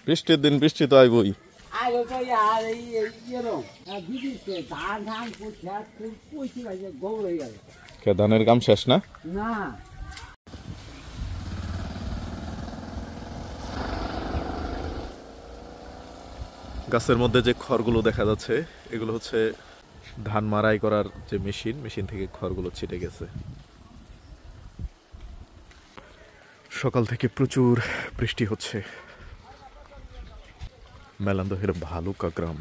বৃষ্টির দিন বৃষ্টি তো আইবই। ধানের কাম শেষ না? গাছের মধ্যে যে খড়গুলো দেখা যাচ্ছে এগুলো হচ্ছে ধান মাড়াই করার যে মেশিন থেকে খড়গুলো ছিটে গেছে। সকাল থেকে প্রচুর বৃষ্টি হচ্ছে। মেলান্দহের ভালুকা গ্রাম,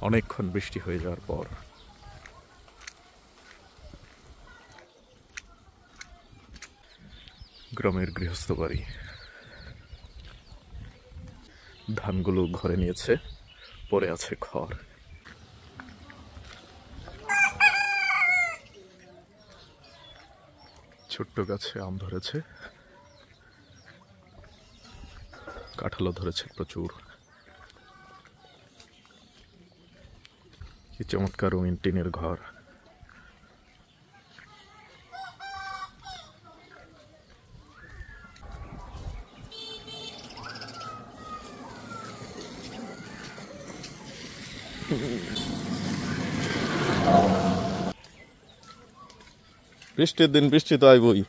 অনেকক্ষণ বৃষ্টি হয়ে যাওয়ার পর গ্রামের গৃহস্থ বাড়ি। ধানগুলো ঘরে নিয়েছে, পরে আছে খড়। ছোট্ট গাছে আম ধরেছে, কাঁঠালও ধরেছে প্রচুর। কি চমৎকার রঙিন টিনের ঘর। বৃষ্টির দিন বৃষ্টি তো আইবই।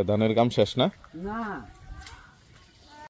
ধানের কাম শেষ না?